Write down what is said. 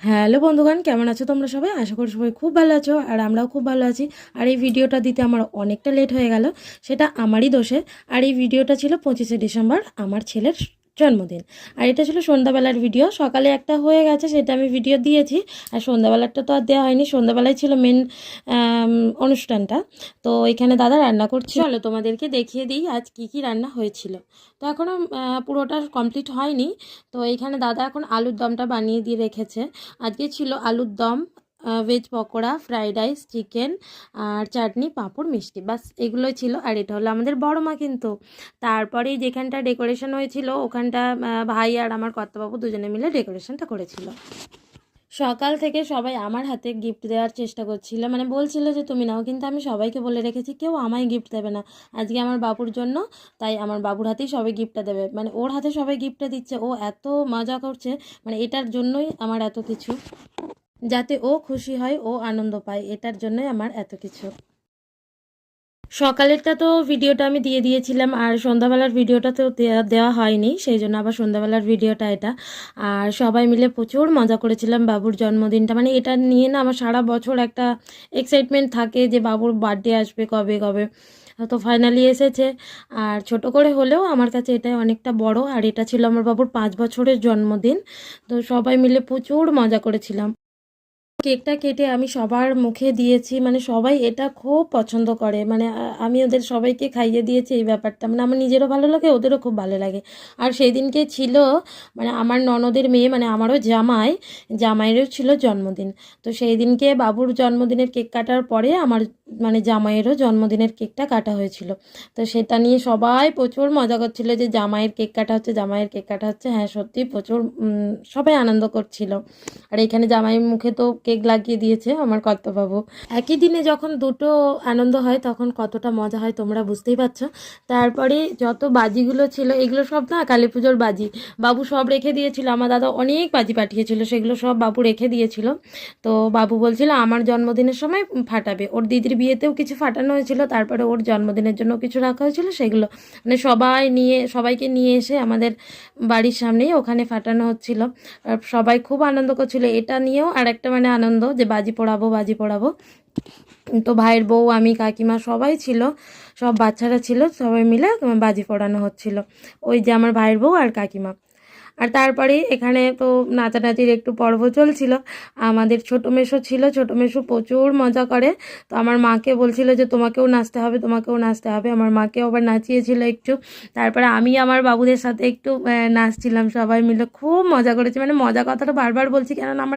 Hello বন্ধুগণ, কেমন আছো তোমরা সবাই? আশা করি সবাই খুব ভালো আছো আর আমরাও খুব ভালো আছি। আর এই ভিডিওটা দিতে আমার অনেকটা লেট হয়ে গেল, সেটা আমারই দোষে। আর এই ভিডিওটা ছিল 25শে ডিসেম্বর, আমার ছেলের জন্মদিন। আর এটা ছিল সন্ধ্যাবেলার ভিডিও। সকালে একটা হয়ে গেছে, সেটা আমি ভিডিও দিয়েছি। আর সন্ধ্যাবেলারটা তো আর দেওয়া হয়নি, সন্ধ্যাবেলায় ছিল মেন অনুষ্ঠানটা। তো এখানে দাদা রান্না করছে, চলো তোমাদেরকে দেখিয়ে দিই আজ কি কি রান্না হয়েছিল। তো এখনও পুরোটা কমপ্লিট হয়নি। তো এখানে দাদা এখন আলুর দমটা বানিয়ে দিয়ে রেখেছে। আজকে ছিল আলুর দম, veg pakora, fried rice, chicken আর চাটনি, পাঁপড়, মিষ্টি, বাস এগুলোই ছিল। আর এটা হলো আমাদের বড় মা কিন্তু। তারপরেই যেখানটা ডেকোরেশন হয়েছিল ওখানটা ভাই আর আমার কর্তাবাবু দুজনে মিলে ডেকোরেশনটা করেছিল। সকাল থেকে সবাই আমার হাতে গিফট দেওয়ার চেষ্টা করছিল, মানে বলছিল যে তুমি নাও, কিন্তু আমি সবাইকে বলে রেখেছি কেউ আমায় গিফট দেবে না। আজকে আমার বাবুর জন্য, তাই আমার বাবুর হাতেই সবাই গিফটটা দেবে, মানে ওর হাতে সবাই গিফটটা দিচ্ছে। ও এত মজা করছে, মানে এটার জন্যই আমার এত কিছু, যাতে ও খুশি হয়, ও আনন্দ পায়, এটার জন্যই আমার এত কিছু। সকালেরটা তো ভিডিওটা আমি দিয়ে দিয়েছিলাম, আর সন্ধ্যাবেলার ভিডিওটা তো দেওয়া হয়নি, সেই জন্য আবার সন্ধ্যাবেলার ভিডিওটা এটা। আর সবাই মিলে প্রচুর মজা করেছিলাম বাবুর জন্মদিনটা, মানে এটা নিয়ে না আমার সারা বছর একটা এক্সাইটমেন্ট থাকে যে বাবুর বার্থডে আসবে কবে কবে। তো ফাইনালি এসেছে। আর ছোট করে হলেও আমার কাছে এটাই অনেকটা বড়। আর এটা ছিল আমার বাবুর 5 বছরের জন্মদিন। তো সবাই মিলে প্রচুর মজা করেছিলাম। কেকটা কেটে আমি সবার মুখে দিয়েছি, মানে সবাই এটা খুব পছন্দ করে, মানে আমি ওদের সবাইকে খাইয়ে দিয়েছি। এই ব্যাপারটা মানে আমার নিজেরও ভালো লাগে, ওদেরও খুব ভালো লাগে। আর সেই দিনকে ছিল মানে আমার ননদের মেয়ে, মানে আমারও জামাইয়েরও ছিল জন্মদিন। তো সেই দিনকে বাবুর জন্মদিনের কেক কাটার পরে আমার মানে জামাইয়েরও জন্মদিনের কেকটা কাটা হয়েছিল। তো সেটা নিয়ে সবাই প্রচুর মজা করছিল যে জামাইয়ের কেক কাটা হচ্ছে, জামাইয়ের কেক কাটা হচ্ছে। হ্যাঁ সত্যি প্রচুর সবাই আনন্দ করছিল। আর এখানে জামাই মুখে তো কেক লাগিয়ে দিয়েছে আমার কর্তাবাবু। একই দিনে যখন দুটো আনন্দ হয় তখন কতটা মজা হয় তোমরা বুঝতেই পারছো। তারপরে যত বাজিগুলো ছিল এগুলো সব না কালী পুজোর বাজি, বাবু সব রেখে দিয়েছিল। আমার দাদা অনেক বাজি পাঠিয়েছিল, সেগুলো সব বাবু রেখে দিয়েছিল। তো বাবু বলছিল আমার জন্মদিনের সময় ফাটাবে, ওর দিদির বিয়েতেও কিছু ফাটানো হয়েছিল, তারপরে ওর জন্মদিনের জন্য কিছু রাখা হয়েছিল, সেগুলো মানে সবাইকে নিয়ে এসে আমাদের বাড়ির সামনেই ওখানে ফাটানো হচ্ছিল। আর সবাই খুব আনন্দ করছিল, এটা নিয়েও আর একটা মানে আনন্দ যে বাজি পোড়াবো। তো ভাইয়ের বউ, আমি, কাকিমা সবাই ছিল, সব বাচ্চারা ছিল, সবাই মিলে বাজি পোড়ানো হচ্ছিল। ওই যে আমার ভাইয়ের বউ আর কাকিমা। আর তারপরে এখানে তো নাচানাচির একটু পর্ব চলছিল। আমাদের ছোটো মেসো ছিল, ছোটো মেসো প্রচুর মজা করে। তো আমার মাকে বলছিল যে তোমাকেও নাচতে হবে, তোমাকেও নাচতে হবে। আমার মাকেও আবার নাচিয়েছিল একটু। তারপরে আমি আমার বাবুদের সাথে একটু নাচছিলাম, সবাই মিলে খুব মজা করেছি। মানে মজা কথাটা বারবার বলছি, কেননা আমার